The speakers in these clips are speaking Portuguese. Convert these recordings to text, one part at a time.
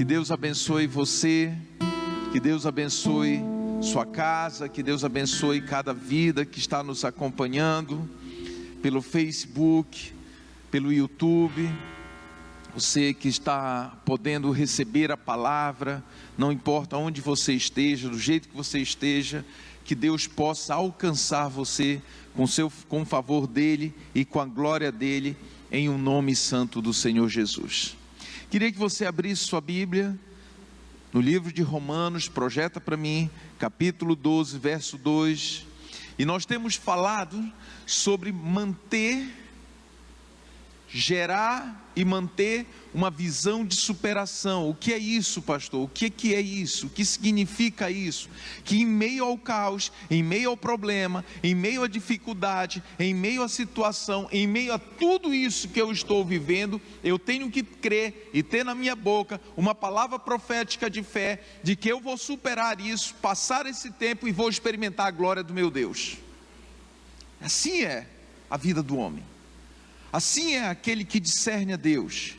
Que Deus abençoe você, que Deus abençoe sua casa, que Deus abençoe cada vida que está nos acompanhando pelo Facebook, pelo YouTube. Você que está podendo receber a palavra, não importa onde você esteja, do jeito que você esteja, que Deus possa alcançar você com o favor dEle e com a glória dEle, em um nome santo do Senhor Jesus. Queria que você abrisse sua Bíblia no livro de Romanos, projeta para mim, capítulo 12, verso 2, e nós temos falado sobre gerar e manter uma visão de superação. O que é isso, pastor? O que é isso? O que significa isso? Que em meio ao caos, em meio ao problema, em meio à dificuldade, em meio à situação, em meio a tudo isso que eu estou vivendo, eu tenho que crer e ter na minha boca uma palavra profética de fé, de que eu vou superar isso, passar esse tempo e vou experimentar a glória do meu Deus. Assim é a vida do homem. Assim é aquele que discerne a Deus.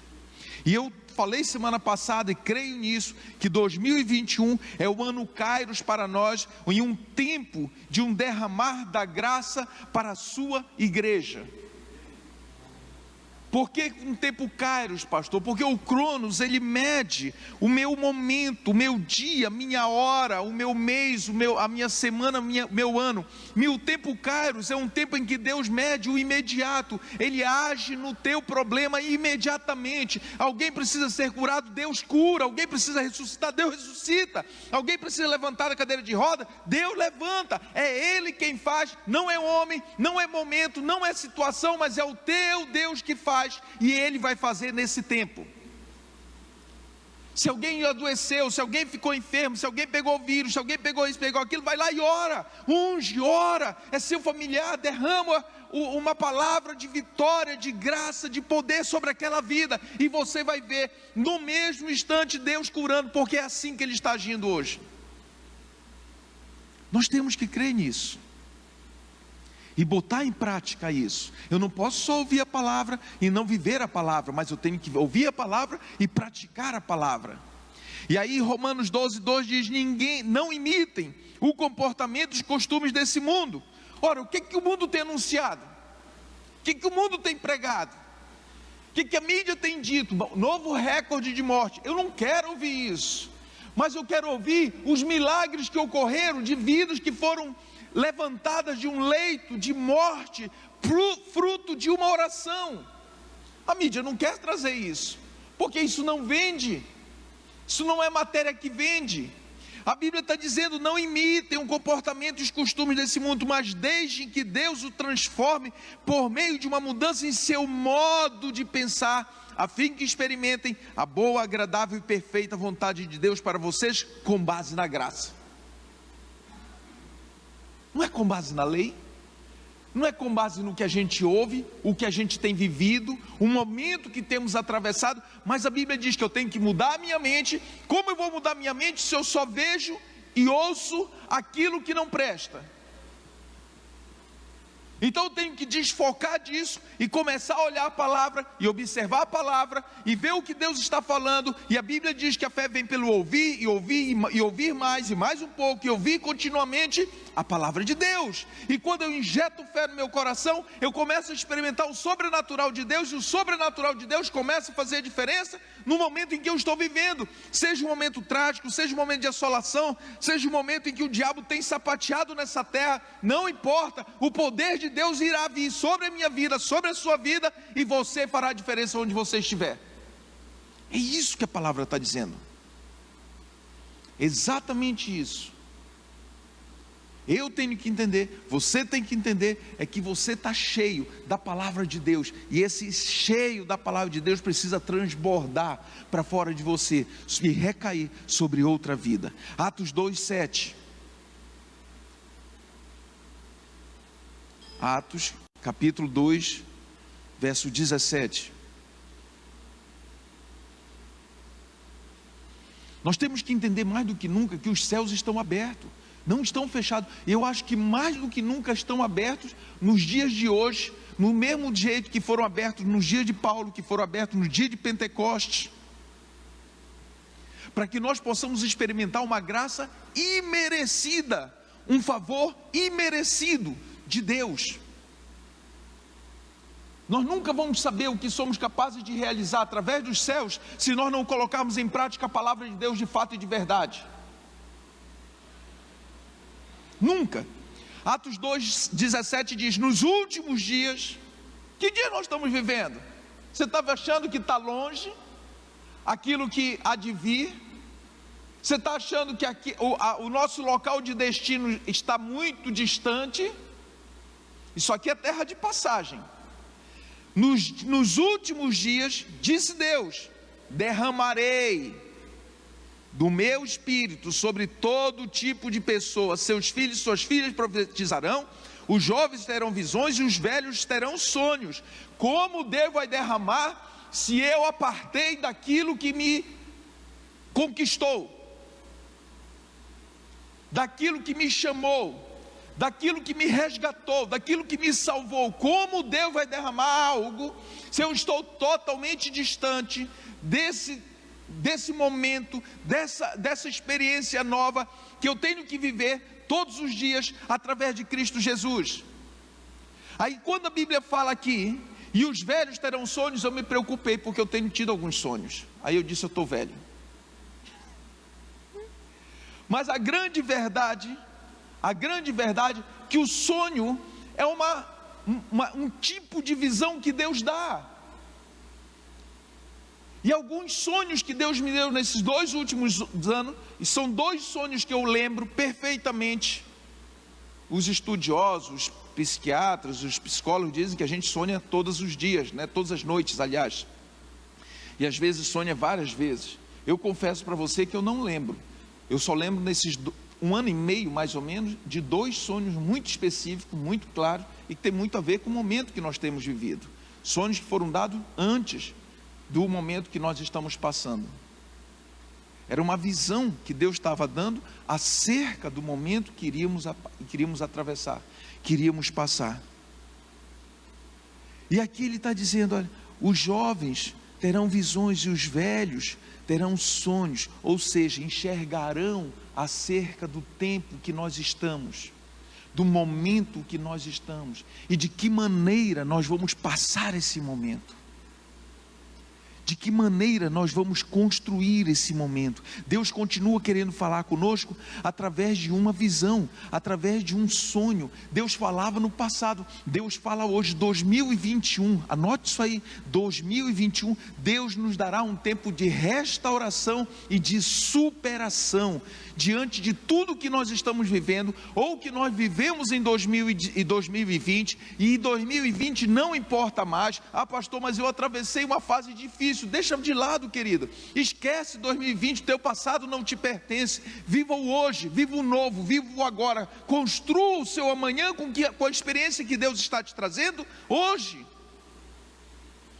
E eu falei semana passada, e creio nisso, que 2021 é o ano Kairos para nós, em um tempo de um derramar da graça para a sua igreja. Por que um tempo Kairos, pastor? Porque o Cronos, ele mede o meu momento, o meu dia, a minha hora, o meu mês, a minha semana, meu ano. O tempo Kairos é um tempo em que Deus mede o imediato. Ele age no teu problema imediatamente. Alguém precisa ser curado, Deus cura. Alguém precisa ressuscitar, Deus ressuscita. Alguém precisa levantar da cadeira de roda, Deus levanta. É Ele quem faz, não é homem, não é momento, não é situação, mas é o teu Deus que faz. E Ele vai fazer nesse tempo. Se alguém adoeceu, se alguém ficou enfermo, se alguém pegou vírus, se alguém pegou isso, pegou aquilo, vai lá e ora, unge, ora, é seu familiar, derrama uma palavra de vitória, de graça, de poder sobre aquela vida, e você vai ver no mesmo instante Deus curando, porque é assim que Ele está agindo hoje. Nós temos que crer nisso e botar em prática isso. Eu não posso só ouvir a palavra e não viver a palavra, mas eu tenho que ouvir a palavra e praticar a palavra. E aí Romanos 12, 2 diz: não imitem o comportamento e os costumes desse mundo. Ora, o que o mundo tem anunciado? O que o mundo tem pregado? O que a mídia tem dito? Novo recorde de morte. Eu não quero ouvir isso, mas eu quero ouvir os milagres que ocorreram, de vidas que foram levantadas de um leito de morte, fruto de uma oração. A mídia não quer trazer isso, porque isso não vende, isso não é matéria que vende. A Bíblia está dizendo: não imitem o comportamento e os costumes desse mundo, mas deixem que Deus o transforme por meio de uma mudança em seu modo de pensar, a fim que experimentem a boa, agradável e perfeita vontade de Deus para vocês, com base na graça. Não é com base na lei, não é com base no que a gente ouve, o que a gente tem vivido, o momento que temos atravessado, mas a Bíblia diz que eu tenho que mudar a minha mente. Como eu vou mudar a minha mente se eu só vejo e ouço aquilo que não presta? Então eu tenho que desfocar disso e começar a olhar a palavra e observar a palavra e ver o que Deus está falando. E a Bíblia diz que a fé vem pelo ouvir e ouvir e ouvir mais e mais um pouco e ouvir continuamente a palavra de Deus. E quando eu injeto fé no meu coração, eu começo a experimentar o sobrenatural de Deus, e o sobrenatural de Deus começa a fazer a diferença no momento em que eu estou vivendo, seja um momento trágico, seja um momento de assolação, seja um momento em que o diabo tem sapateado nessa terra. Não importa, o poder de Deus irá vir sobre a minha vida, sobre a sua vida, e você fará a diferença onde você estiver. É isso que a palavra está dizendo, exatamente isso. Eu tenho que entender, você tem que entender, é que você está cheio da palavra de Deus, e esse cheio da palavra de Deus precisa transbordar para fora de você e recair sobre outra vida. Atos 2:7. Atos capítulo 2, verso 17. Nós temos que entender mais do que nunca que os céus estão abertos, não estão fechados. Eu acho que mais do que nunca estão abertos nos dias de hoje, no mesmo jeito que foram abertos nos dias de Paulo, que foram abertos no dia de Pentecostes. para que nós possamos experimentar uma graça imerecida, um favor imerecido de Deus. Nós nunca vamos saber o que somos capazes de realizar através dos céus, se nós não colocarmos em prática a palavra de Deus de fato e de verdade. Nunca. Atos 2,17 diz: nos últimos dias. Que dia nós estamos vivendo? Você estava achando que está longe aquilo que há de vir? Você está achando que aqui, o nosso local de destino está muito distante? Isso aqui é terra de passagem. Nos últimos dias, disse Deus, derramarei do meu espírito sobre todo tipo de pessoa. Seus filhos e suas filhas profetizarão, os jovens terão visões e os velhos terão sonhos. Como Deus vai derramar se eu apartei daquilo que me conquistou, daquilo que me chamou, daquilo que me resgatou, daquilo que me salvou? Como Deus vai derramar algo se eu estou totalmente distante desse momento, dessa experiência nova que eu tenho que viver todos os dias através de Cristo Jesus? Aí quando a Bíblia fala aqui, e os velhos terão sonhos, eu me preocupei, porque eu tenho tido alguns sonhos. Aí eu disse, eu estou velho. Mas a grande verdade que o sonho é um tipo de visão que Deus dá. E alguns sonhos que Deus me deu nesses 2 últimos anos, e são 2 sonhos que eu lembro perfeitamente. Os estudiosos, os psiquiatras, os psicólogos dizem que a gente sonha todos os dias, né? Todas as noites, aliás. E às vezes sonha várias vezes. Eu confesso para você que eu não lembro. Eu só lembro nesses 1 ano e meio, mais ou menos, de 2 sonhos muito específicos, muito claros, e que tem muito a ver com o momento que nós temos vivido. Sonhos que foram dados antes do momento que nós estamos passando. Era uma visão que Deus estava dando acerca do momento que queríamos atravessar, queríamos passar. E aqui ele está dizendo, olha, os jovens terão visões e os velhos terão sonhos, ou seja, enxergarão acerca do tempo que nós estamos, do momento que nós estamos, e de que maneira nós vamos passar esse momento. De que maneira nós vamos construir esse momento. Deus continua querendo falar conosco através de uma visão, através de um sonho. Deus falava no passado, Deus fala hoje, 2021, anote isso aí, 2021, Deus nos dará um tempo de restauração e de superação, diante de tudo que nós estamos vivendo, ou que nós vivemos em 2020, e 2020 não importa mais. Ah, pastor, mas eu atravessei uma fase difícil. Deixa de lado, querido, esquece 2020, teu passado não te pertence. Viva o hoje, viva o novo, viva o agora, construa o seu amanhã com a experiência que Deus está te trazendo hoje.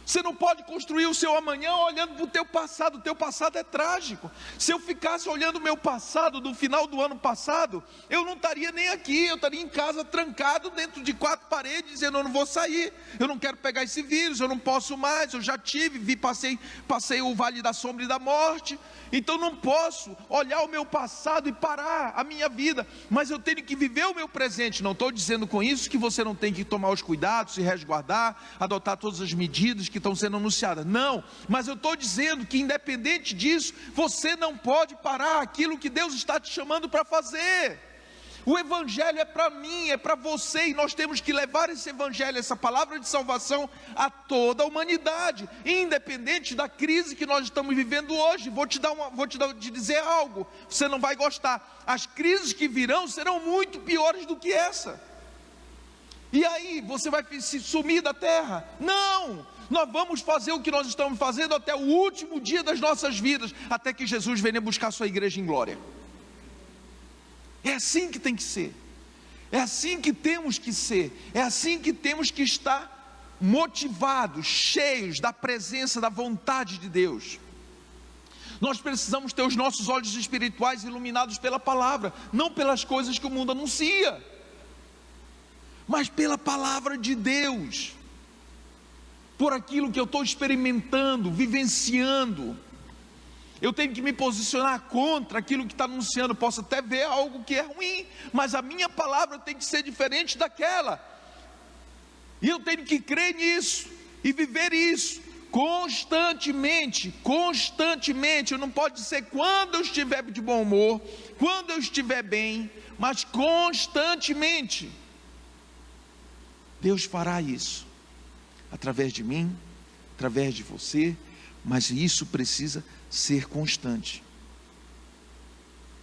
Você não pode construir o seu amanhã olhando para o teu passado é trágico. Se eu ficasse olhando o meu passado do final do ano passado, eu não estaria nem aqui, eu estaria em casa trancado dentro de 4 paredes, dizendo, eu não vou sair, eu não quero pegar esse vírus, eu não posso mais, eu já tive, passei o vale da sombra e da morte. Então não posso olhar o meu passado e parar a minha vida, mas eu tenho que viver o meu presente. Não estou dizendo com isso que você não tem que tomar os cuidados, se resguardar, adotar todas as medidas que estão sendo anunciadas, não, mas eu estou dizendo que independente disso, você não pode parar aquilo que Deus está te chamando para fazer. O Evangelho é para mim, é para você, e nós temos que levar esse Evangelho, essa palavra de salvação a toda a humanidade, independente da crise que nós estamos vivendo hoje. Vou te dizer algo, você não vai gostar, as crises que virão serão muito piores do que essa. E aí, você vai se sumir da terra? Não! Nós vamos fazer o que nós estamos fazendo até o último dia das nossas vidas, até que Jesus venha buscar sua igreja em glória. É assim que tem que ser, é assim que temos que ser, é assim que temos que estar motivados, cheios da presença, da vontade de Deus. Nós precisamos ter os nossos olhos espirituais iluminados pela palavra, não pelas coisas que o mundo anuncia, mas pela palavra de Deus, por aquilo que eu estou experimentando, vivenciando. eu tenho que me posicionar contra aquilo que está anunciando. Posso até ver algo que é ruim, mas a minha palavra tem que ser diferente daquela, e eu tenho que crer nisso, e viver isso, constantemente. Não pode ser quando eu estiver de bom humor, quando eu estiver bem, mas constantemente. Deus fará isso, através de mim, através de você, mas isso precisa ser constante.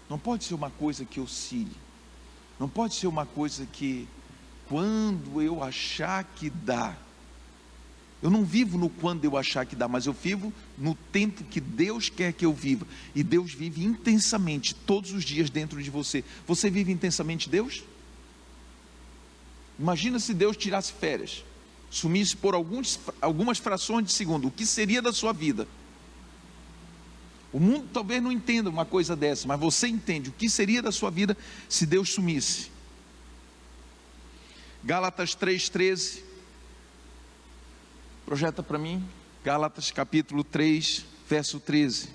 Não pode ser uma coisa que oscile, não pode ser uma coisa que, quando eu achar que dá. Eu não vivo no quando eu achar que dá, mas eu vivo no tempo que Deus quer que eu viva, e Deus vive intensamente, todos os dias dentro de você. Você vive intensamente Deus? Imagina se Deus tirasse férias, sumisse por algumas frações de segundo, o que seria da sua vida? O mundo talvez não entenda uma coisa dessa, mas você entende o que seria da sua vida se Deus sumisse. Gálatas 3,13, projeta para mim, Gálatas capítulo 3, verso 13.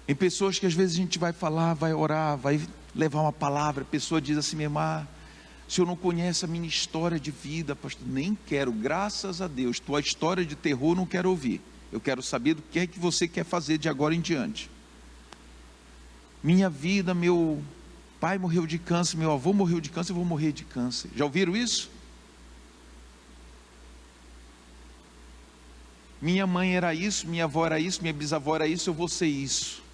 Em pessoas que às vezes a gente vai falar, vai orar, vai levar uma palavra, a pessoa diz assim: meu irmão, o senhor não conhece a minha história de vida, pastor. Nem quero, graças a Deus, tua história de terror não quero ouvir. Eu quero saber do que é que você quer fazer de agora em diante. Minha vida, meu pai morreu de câncer, meu avô morreu de câncer, eu vou morrer de câncer. Já ouviram isso? Minha mãe era isso, minha avó era isso, minha bisavó era isso, eu vou ser isso.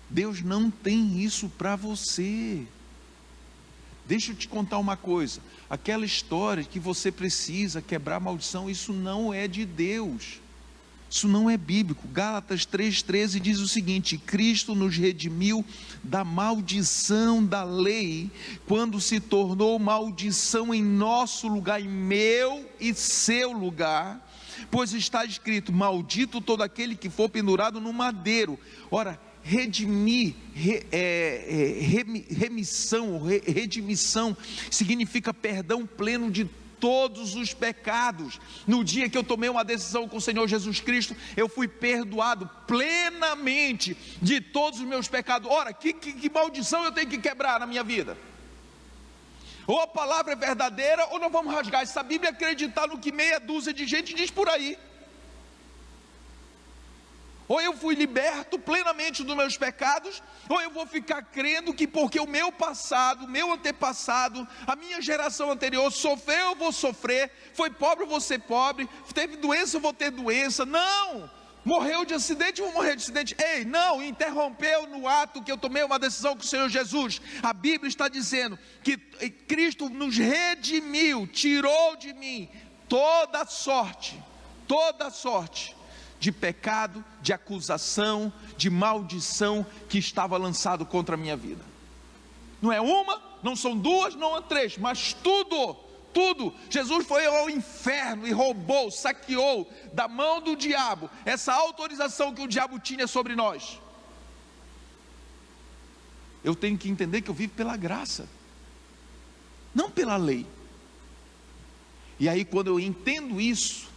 Deus não tem isso para você. Deixa eu te contar uma coisa, aquela história que você precisa quebrar a maldição, isso não é de Deus, isso não é bíblico. Gálatas 3,13 diz o seguinte: Cristo nos redimiu da maldição da lei, quando se tornou maldição em nosso lugar, em meu e seu lugar, pois está escrito: maldito todo aquele que for pendurado no madeiro. Ora, redimir, redimissão significa perdão pleno de todos os pecados. No dia que eu tomei uma decisão com o Senhor Jesus Cristo, eu fui perdoado plenamente de todos os meus pecados. Ora, que maldição eu tenho que quebrar na minha vida? Ou a palavra é verdadeira, ou nós vamos rasgar essa Bíblia e acreditar no que meia dúzia de gente diz por aí. Ou eu fui liberto plenamente dos meus pecados, ou eu vou ficar crendo que porque o meu passado, o meu antepassado, a minha geração anterior sofreu, eu vou sofrer, foi pobre, eu vou ser pobre, teve doença, eu vou ter doença. Não! Morreu de acidente, eu vou morrer de acidente. Ei, não, interrompeu no ato que eu tomei uma decisão com o Senhor Jesus. A Bíblia está dizendo que Cristo nos redimiu, tirou de mim toda sorte de pecado, de acusação, de maldição que estava lançado contra a minha vida. Não é uma, não são duas, não é três, mas tudo. Jesus foi ao inferno e roubou, saqueou da mão do diabo essa autorização que o diabo tinha sobre nós. Eu tenho que entender que eu vivo pela graça, não pela lei. E aí, quando eu entendo isso,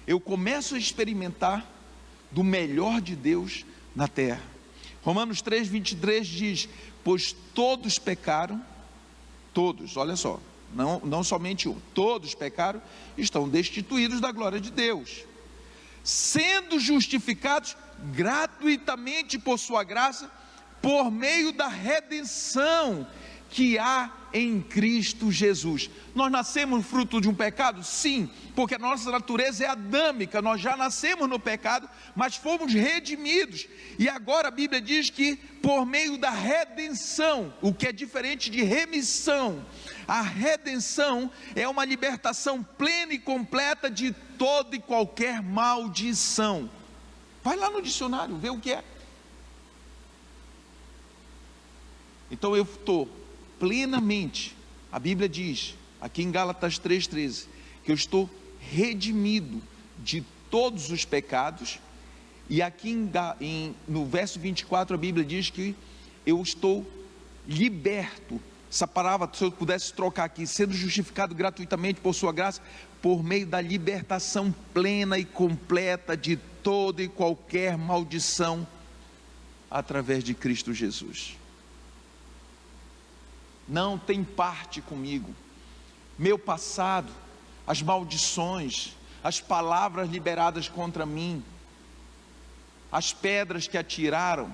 eu começo a experimentar do melhor de Deus na terra. Romanos 3,23 diz: pois todos pecaram, todos, olha só, não somente um, todos pecaram, estão destituídos da glória de Deus, sendo justificados gratuitamente por sua graça, por meio da redenção que há em Cristo Jesus. Nós nascemos fruto de um pecado? Sim, porque a nossa natureza é adâmica, nós já nascemos no pecado, mas fomos redimidos, e agora a Bíblia diz que por meio da redenção, o que é diferente de remissão. A redenção é uma libertação plena e completa de toda e qualquer maldição. Vai lá no dicionário, vê o que é. Então eu estou plenamente, a Bíblia diz, aqui em Gálatas 3,13, que eu estou redimido de todos os pecados, e aqui no verso 24 a Bíblia diz que eu estou liberto Essa palavra, se eu pudesse trocar aqui, sendo justificado gratuitamente por sua graça, por meio da libertação plena e completa de toda e qualquer maldição, através de Cristo Jesus. Não tem parte comigo. Meu passado, as maldições, as palavras liberadas contra mim, as pedras que atiraram,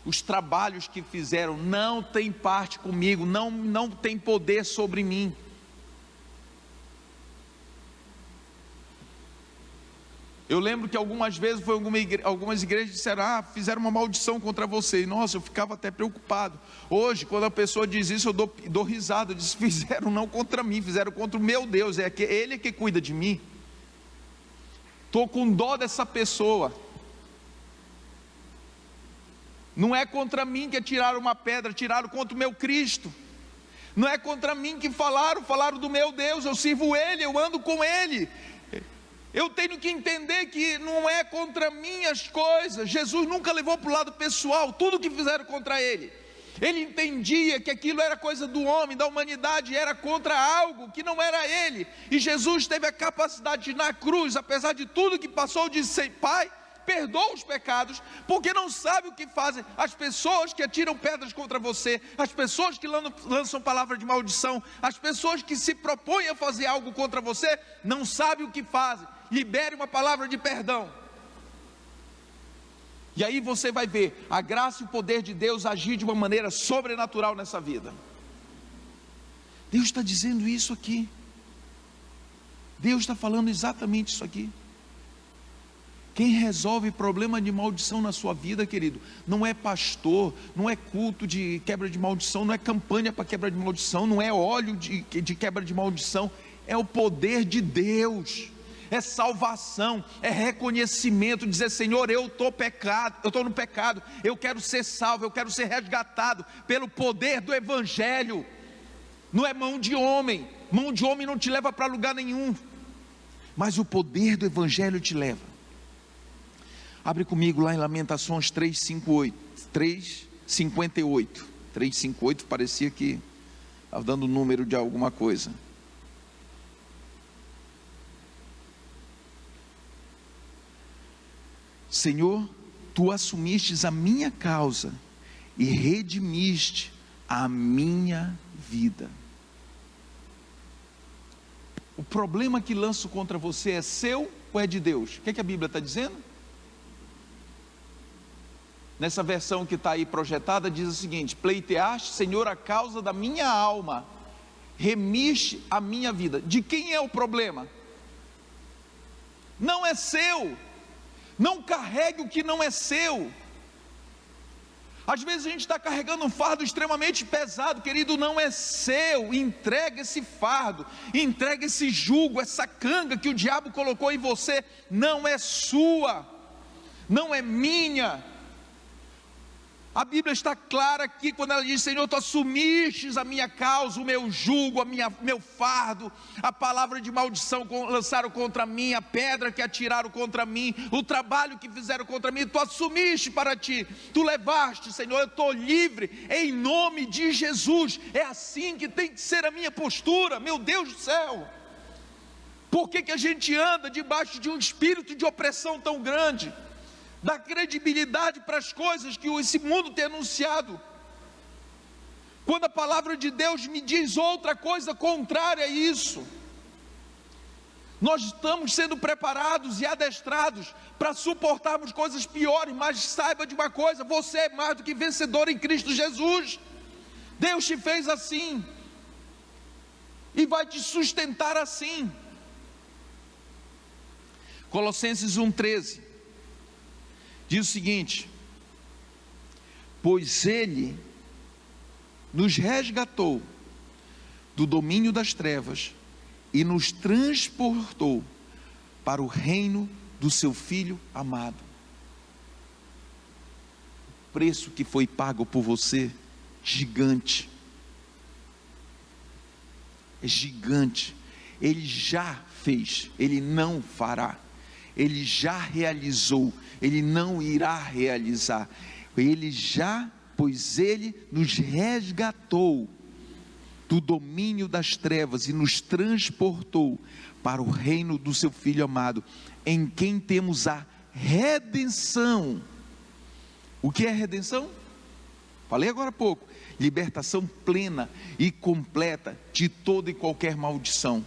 os trabalhos que fizeram, não tem parte comigo, não tem poder sobre mim. Eu lembro que algumas vezes algumas igrejas disseram, fizeram uma maldição contra você, e nossa, eu ficava até preocupado. Hoje, quando a pessoa diz isso, eu dou risada, eu disse, fizeram não contra mim, fizeram contra o meu Deus, Ele é que cuida de mim. Estou com dó dessa pessoa. Não é contra mim que tiraram uma pedra, tiraram contra o meu Cristo. Não é contra mim que falaram do meu Deus, eu sirvo Ele, eu ando com Ele. Eu tenho que entender que não é contra mim as coisas. Jesus nunca levou para o lado pessoal tudo que fizeram contra Ele. Ele entendia que aquilo era coisa do homem, da humanidade, era contra algo que não era Ele. E Jesus teve a capacidade de, na cruz, apesar de tudo que passou, de dizer, Pai, perdoa os pecados, porque não sabe o que fazem. As pessoas que atiram pedras contra você, as pessoas que lançam palavra de maldição, as pessoas que se propõem a fazer algo contra você, não sabem o que fazem. Libere uma palavra de perdão. E aí você vai ver a graça e o poder de Deus agir de uma maneira sobrenatural nessa vida. Deus está dizendo isso aqui. Deus está falando exatamente isso aqui. Quem resolve problema de maldição na sua vida, querido, não é pastor, não é culto de quebra de maldição, não é campanha para quebra de maldição, não é óleo de quebra de maldição, é o poder de Deus, é salvação, é reconhecimento, dizer, Senhor, eu estou no pecado, eu quero ser salvo, eu quero ser resgatado pelo poder do Evangelho. Não é mão de homem não te leva para lugar nenhum, mas o poder do Evangelho te leva. Abre comigo lá em Lamentações 3:58. 3:58 parecia que estava dando o número de alguma coisa. Senhor, Tu assumistes a minha causa e redimiste a minha vida. O problema que lanço contra você é seu ou é de Deus? O que a Bíblia está dizendo? Nessa versão que está aí projetada, diz o seguinte: pleiteaste, Senhor, a causa da minha alma, remiste a minha vida. De quem é o problema? Não é seu. Não carregue o que não é seu. Às vezes a gente está carregando um fardo extremamente pesado, querido, não é seu. Entrega esse fardo, entrega esse jugo, essa canga que o diabo colocou em você, não é sua, não é minha. A Bíblia está clara aqui quando ela diz, Senhor, Tu assumistes a minha causa, o meu jugo, meu fardo, a palavra de maldição lançaram contra mim, a pedra que atiraram contra mim, o trabalho que fizeram contra mim, Tu assumiste para Ti, Tu levaste, Senhor, eu estou livre, em nome de Jesus. É assim que tem que ser a minha postura, meu Deus do céu. Por que a gente anda debaixo de um espírito de opressão tão grande? Dá credibilidade para as coisas que esse mundo tem anunciado, quando a palavra de Deus me diz outra coisa contrária a isso. Nós estamos sendo preparados e adestrados para suportarmos coisas piores, mas saiba de uma coisa, você é mais do que vencedor em Cristo Jesus. Deus te fez assim e vai te sustentar assim. Colossenses 1:13 diz o seguinte: pois Ele nos resgatou do domínio das trevas e nos transportou para o reino do seu Filho amado. O preço que foi pago por você, gigante, é gigante. Ele já fez, Ele não fará. Ele já realizou, Ele não irá realizar. Ele já, pois Ele nos resgatou do domínio das trevas e nos transportou para o reino do seu Filho amado, em quem temos a redenção. O que é redenção? Falei agora há pouco. Libertação plena e completa de toda e qualquer maldição.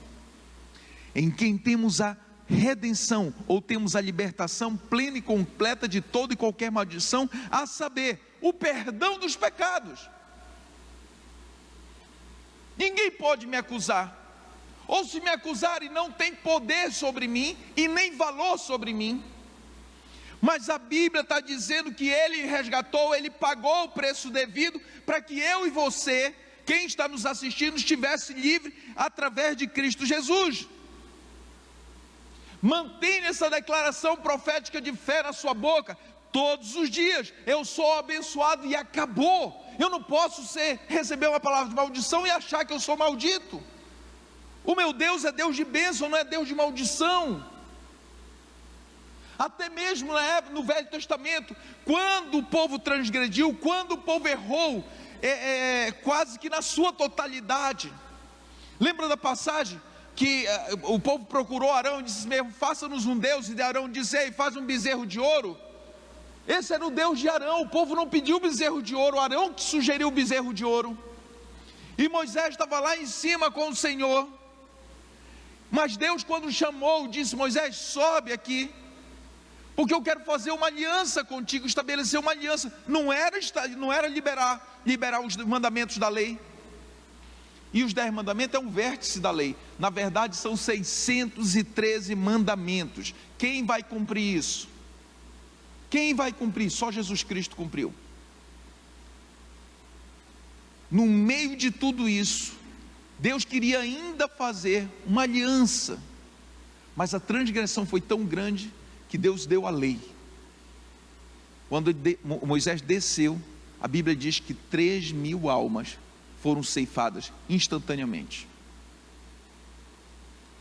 Em quem temos a redenção, ou temos a libertação plena e completa de toda e qualquer maldição, a saber, o perdão dos pecados. Ninguém pode me acusar, ou se me acusarem, não tem poder sobre mim e nem valor sobre mim. Mas a Bíblia está dizendo que Ele resgatou, Ele pagou o preço devido, para que eu e você, quem está nos assistindo, estivesse livre através de Cristo Jesus. Mantenha essa declaração profética de fé na sua boca, todos os dias. Eu sou abençoado e acabou. Eu não posso receber uma palavra de maldição e achar que eu sou maldito. O meu Deus é Deus de bênção, não é Deus de maldição. Até mesmo no Velho Testamento, quando o povo transgrediu, quando o povo errou, quase que na sua totalidade. Lembra da passagem que o povo procurou Arão e disse mesmo: faça-nos um Deus, e Arão disse: ei, faz um bezerro de ouro. Esse era o Deus de Arão. O povo não pediu o bezerro de ouro, Arão que sugeriu o bezerro de ouro. E Moisés estava lá em cima com o Senhor, mas Deus, quando chamou, disse: Moisés, sobe aqui, porque eu quero fazer uma aliança contigo, estabelecer uma aliança. Não era liberar os mandamentos da lei. E os 10 mandamentos é um vértice da lei. Na verdade são 613 mandamentos. Quem vai cumprir isso? Quem vai cumprir? Só Jesus Cristo cumpriu. No meio de tudo isso, Deus queria ainda fazer uma aliança, mas a transgressão foi tão grande que Deus deu a lei. Quando Moisés desceu, a Bíblia diz que 3.000 almas foram ceifadas instantaneamente.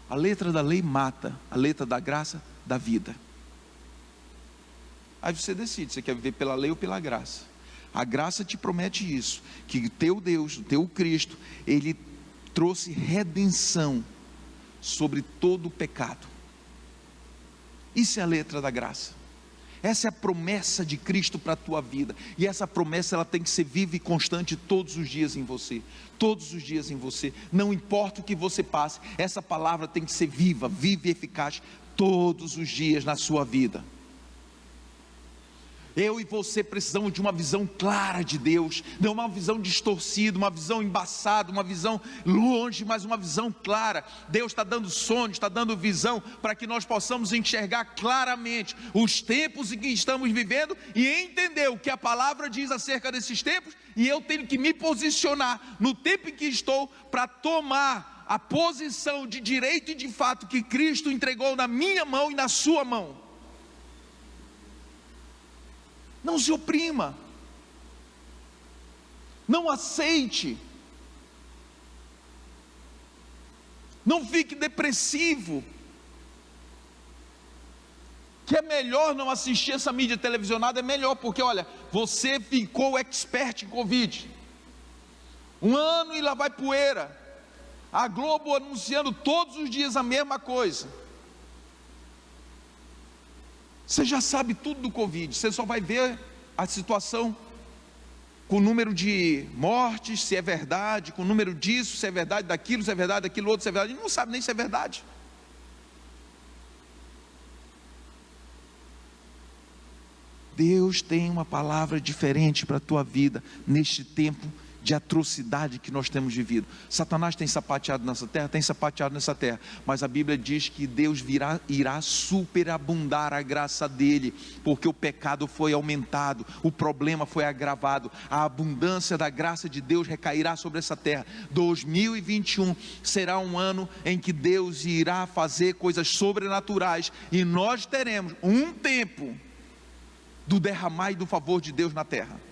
A letra da lei mata, a letra da graça dá vida. Aí você decide, você quer viver pela lei ou pela graça. A graça te promete isso, que teu Deus, o teu Cristo, Ele trouxe redenção sobre todo o pecado. Isso é a letra da graça. Essa é a promessa de Cristo para a tua vida. E essa promessa, ela tem que ser viva e constante todos os dias em você. Todos os dias em você. Não importa o que você passe, essa palavra tem que ser viva, viva e eficaz todos os dias na sua vida. Eu e você precisamos de uma visão clara de Deus, não uma visão distorcida, uma visão embaçada, uma visão longe, mas uma visão clara. Deus está dando sonhos, está dando visão, para que nós possamos enxergar claramente os tempos em que estamos vivendo e entender o que a palavra diz acerca desses tempos, e eu tenho que me posicionar no tempo em que estou, para tomar a posição de direito e de fato que Cristo entregou na minha mão e na sua mão. Não se oprima, não aceite, não fique depressivo, que é melhor não assistir essa mídia televisionada, é melhor, porque olha, você ficou expert em Covid, 1 ano e lá vai poeira, a Globo anunciando todos os dias a mesma coisa. Você já sabe tudo do Covid, você só vai ver a situação com o número de mortes, se é verdade, com o número disso, se é verdade daquilo, se é verdade daquilo outro, se é verdade, ele não sabe nem se é verdade. Deus tem uma palavra diferente para a tua vida, neste tempo de atrocidade que nós temos vivido. Satanás tem sapateado nessa terra, tem sapateado nessa terra, mas a Bíblia diz que Deus irá superabundar a graça dele, porque o pecado foi aumentado, o problema foi agravado, a abundância da graça de Deus recairá sobre essa terra. 2021 será um ano em que Deus irá fazer coisas sobrenaturais, e nós teremos um tempo do derramar e do favor de Deus na terra.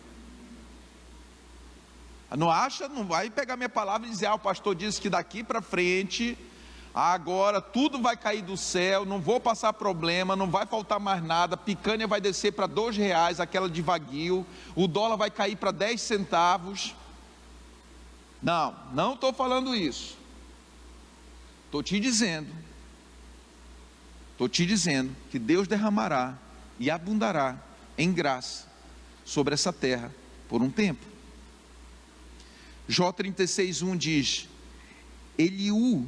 Não vai pegar minha palavra e dizer: o pastor disse que daqui para frente, agora tudo vai cair do céu, não vou passar problema, não vai faltar mais nada, picanha vai descer para R$2, aquela de Wagyu, o dólar vai cair para 10 centavos. Não estou falando isso. Estou te dizendo que Deus derramará e abundará em graça sobre essa terra por um tempo. Jó 36:1 diz: Eliú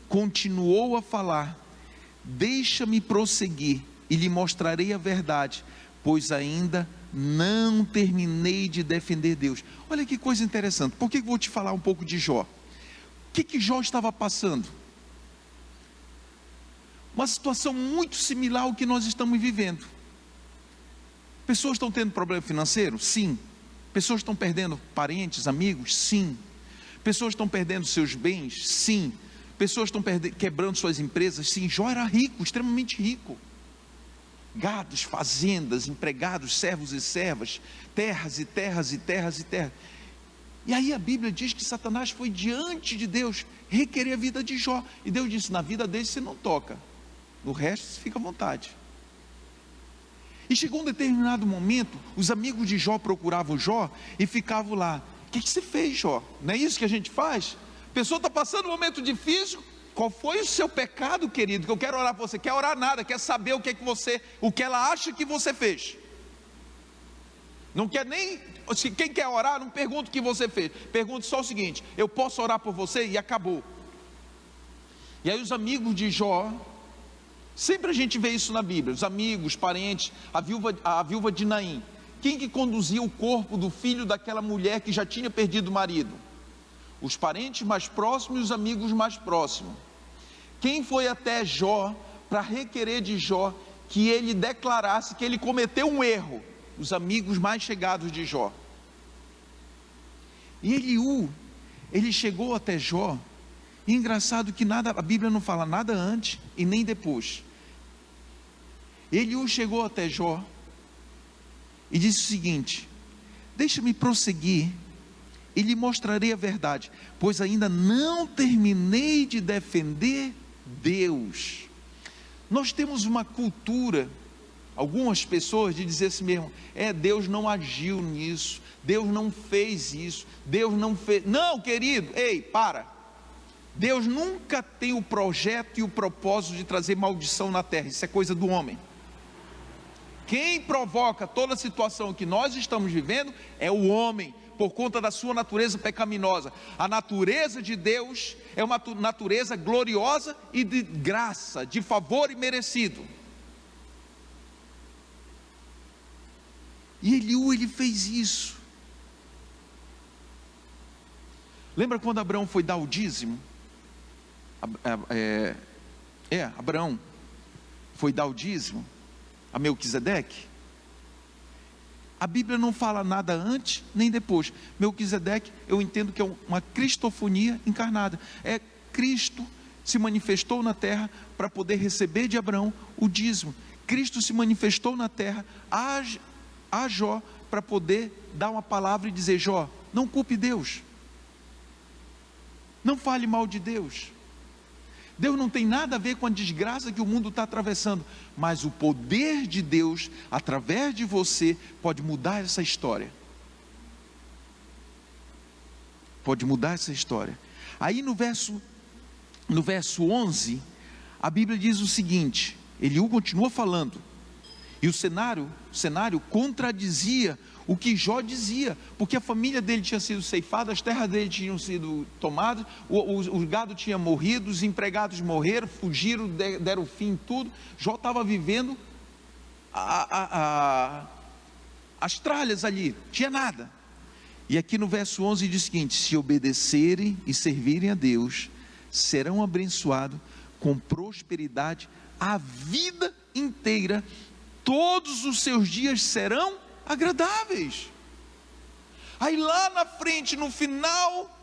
continuou a falar: deixa-me prosseguir e lhe mostrarei a verdade, pois ainda não terminei de defender Deus. Olha que coisa interessante. Por que eu vou te falar um pouco de Jó? O que Jó estava passando? Uma situação muito similar ao que nós estamos vivendo. Pessoas estão tendo problema financeiro? Sim. Pessoas estão perdendo parentes, amigos? Sim. Pessoas estão perdendo seus bens? Sim. Pessoas estão quebrando suas empresas? Sim. Jó era rico, extremamente rico. Gados, fazendas, empregados, servos e servas, terras e terras e terras e terras. E aí a Bíblia diz que Satanás foi diante de Deus requerer a vida de Jó. E Deus disse: na vida dele você não toca, no resto você fica à vontade. E chegou um determinado momento, os amigos de Jó procuravam Jó e ficavam lá: o que você fez, Jó? Não é isso que a gente faz? A pessoa está passando um momento difícil. Qual foi o seu pecado, querido? Que eu quero orar por você. Quer orar nada, quer saber o que ela acha que você fez. Não quer nem, quem quer orar, não pergunta o que você fez. Pergunta só o seguinte: eu posso orar por você? E acabou. E aí os amigos de Jó, sempre a gente vê isso na Bíblia, os amigos, parentes, a viúva de Naim. Quem que conduzia o corpo do filho daquela mulher que já tinha perdido o marido? Os parentes mais próximos e os amigos mais próximos. Quem foi até Jó para requerer de Jó que ele declarasse que ele cometeu um erro? Os amigos mais chegados de Jó. E Eliú, ele chegou até Jó. E engraçado que a Bíblia não fala nada antes e nem depois. Eliú chegou até Jó e disse o seguinte: deixa-me prosseguir e lhe mostrarei a verdade, pois ainda não terminei de defender Deus. Nós temos uma cultura, algumas pessoas, de dizer assim mesmo: Deus não agiu nisso, Deus não fez isso, Deus não fez. Não, querido, ei, para. Deus nunca tem o projeto e o propósito de trazer maldição na terra. Isso é coisa do homem. Quem provoca toda a situação que nós estamos vivendo é o homem, por conta da sua natureza pecaminosa. A natureza de Deus é uma natureza gloriosa e de graça, de favor e merecido. E Eliú, ele fez isso. Lembra quando Abraão foi dar o dízimo? Abraão foi dar o dízimo a Melquisedeque. A Bíblia não fala nada antes nem depois. Melquisedeque, eu entendo que é uma cristofonia encarnada. Cristo se manifestou na terra para poder receber de Abraão o dízimo. Cristo se manifestou na terra a Jó para poder dar uma palavra e dizer: Jó, não culpe Deus, não fale mal de Deus. Deus não tem nada a ver com a desgraça que o mundo está atravessando, mas o poder de Deus, através de você, pode mudar essa história. Pode mudar essa história. Aí no verso 11, a Bíblia diz o seguinte: Eliú continua falando, e o cenário contradizia o que Jó dizia, porque a família dele tinha sido ceifada, as terras dele tinham sido tomadas, o gado tinha morrido, os empregados morreram, fugiram, deram fim em tudo. Jó estava vivendo as tralhas ali, tinha nada. E aqui no verso 11 diz o seguinte: se obedecerem e servirem a Deus, serão abençoados com prosperidade a vida inteira, todos os seus dias serão agradáveis. Aí lá na frente, no final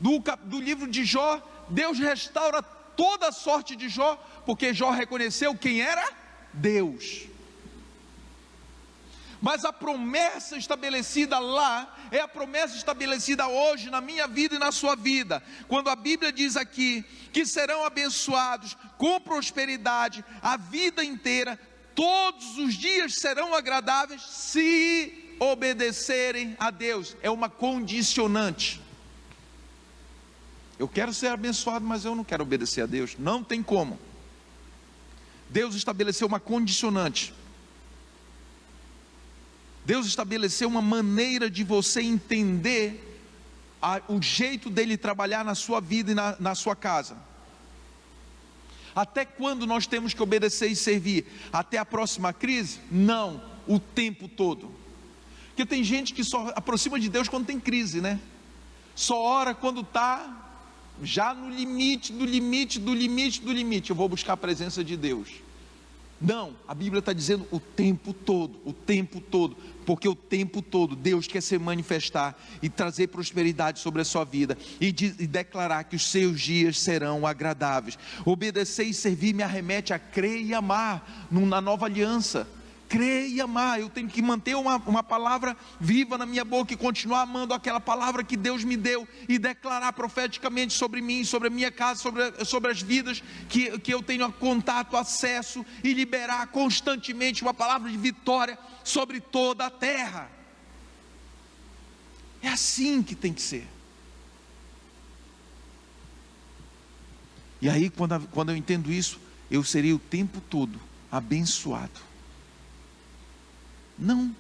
do livro de Jó, Deus restaura toda a sorte de Jó, porque Jó reconheceu quem era Deus. Mas a promessa estabelecida lá é a promessa estabelecida hoje na minha vida e na sua vida. Quando a Bíblia diz aqui que serão abençoados com prosperidade a vida inteira, todos os dias serão agradáveis, se obedecerem a Deus. É uma condicionante. Eu quero ser abençoado, mas eu não quero obedecer a Deus. Não tem como. Deus estabeleceu uma condicionante. Deus estabeleceu uma maneira de você entender o jeito dele trabalhar na sua vida e na sua casa. Até quando nós temos que obedecer e servir? Até a próxima crise? Não, o tempo todo. Porque tem gente que só aproxima de Deus quando tem crise, né? Só ora quando está já no limite, do limite, do limite, do limite. Eu vou buscar a presença de Deus. Não, a Bíblia está dizendo o tempo todo, porque o tempo todo Deus quer se manifestar e trazer prosperidade sobre a sua vida e declarar que os seus dias serão agradáveis. Obedecer e servir me arremete a crer e amar na nova aliança. Crer e amar, eu tenho que manter uma palavra viva na minha boca e continuar amando aquela palavra que Deus me deu e declarar profeticamente sobre mim, sobre a minha casa, sobre as vidas que eu tenho contato, acesso, e liberar constantemente uma palavra de vitória sobre toda a terra. É assim que tem que ser. E aí quando eu entendo isso, eu serei o tempo todo abençoado. Não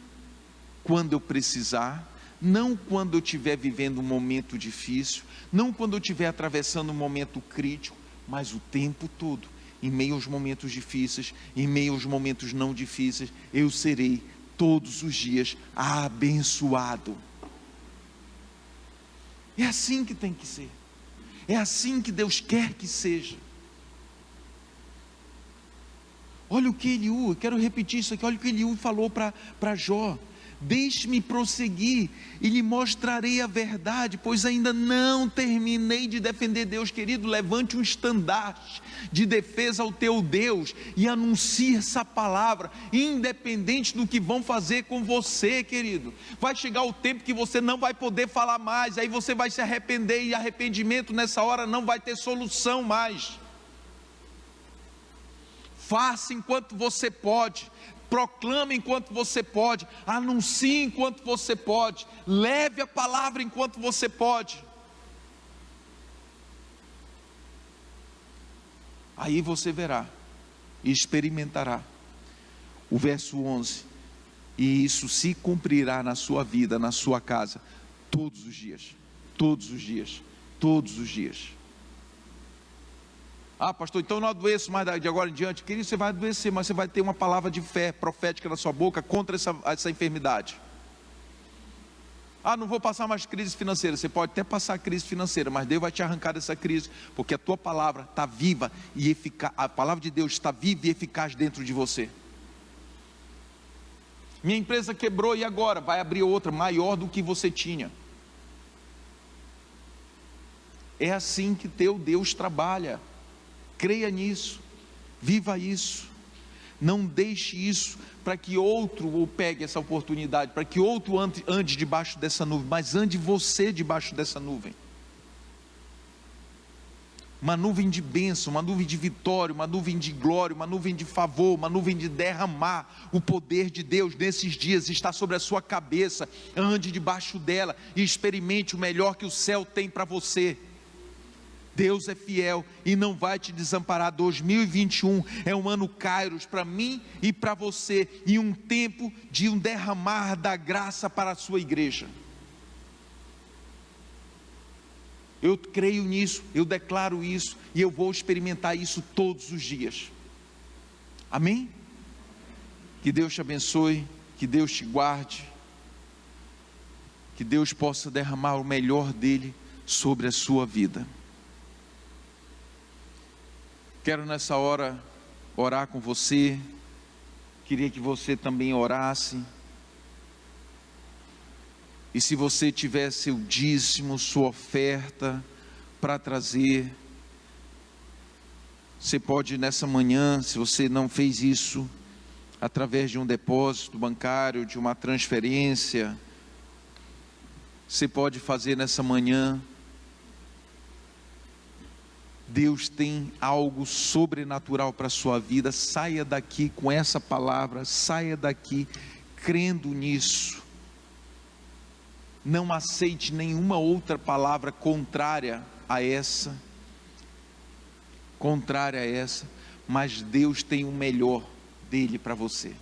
quando eu precisar, não quando eu estiver vivendo um momento difícil, não quando eu estiver atravessando um momento crítico, mas o tempo todo, em meio aos momentos difíceis, em meio aos momentos não difíceis, eu serei todos os dias abençoado. É assim que tem que ser, é assim que Deus quer que seja. Olha o que Eliú, eu quero repetir isso aqui, olha o que Eliú falou para Jó: deixe-me prosseguir e lhe mostrarei a verdade, pois ainda não terminei de defender Deus. Querido, levante um estandarte de defesa ao teu Deus e anuncie essa palavra, independente do que vão fazer com você, querido. Vai chegar o tempo que você não vai poder falar mais, aí você vai se arrepender, e arrependimento nessa hora não vai ter solução mais. Faça enquanto você pode, proclame enquanto você pode, anuncie enquanto você pode, leve a palavra enquanto você pode. Aí você verá e experimentará o verso 11, e isso se cumprirá na sua vida, na sua casa, todos os dias, todos os dias, todos os dias. Ah, pastor, então eu não adoeço mais de agora em diante. Querido, você vai adoecer, mas você vai ter uma palavra de fé profética na sua boca contra essa enfermidade. Ah, não vou passar mais crise financeira. Você pode até passar crise financeira, mas Deus vai te arrancar dessa crise, porque a tua palavra está viva e eficaz. A palavra de Deus está viva e eficaz dentro de você. Minha empresa quebrou, e agora? Vai abrir outra maior do que você tinha. É assim que teu Deus trabalha. Creia nisso, viva isso, não deixe isso para que outro pegue essa oportunidade, para que outro ande debaixo dessa nuvem, mas ande você debaixo dessa nuvem. Uma nuvem de bênção, uma nuvem de vitória, uma nuvem de glória, uma nuvem de favor, uma nuvem de derramar o poder de Deus nesses dias está sobre a sua cabeça. Ande debaixo dela e experimente o melhor que o céu tem para você. Deus é fiel e não vai te desamparar. 2021 é um ano Kairos para mim e para você, e um tempo de um derramar da graça para a sua igreja. Eu creio nisso, eu declaro isso, e eu vou experimentar isso todos os dias. Amém? Que Deus te abençoe, que Deus te guarde, que Deus possa derramar o melhor dele sobre a sua vida. Quero nessa hora orar com você, queria que você também orasse, e se você tiver seu dízimo, sua oferta para trazer, você pode nessa manhã, se você não fez isso, através de um depósito bancário, de uma transferência, você pode fazer nessa manhã. Deus tem algo sobrenatural para a sua vida. Saia daqui com essa palavra, saia daqui crendo nisso, Não aceite nenhuma outra palavra contrária a essa, mas Deus tem o melhor dele para você.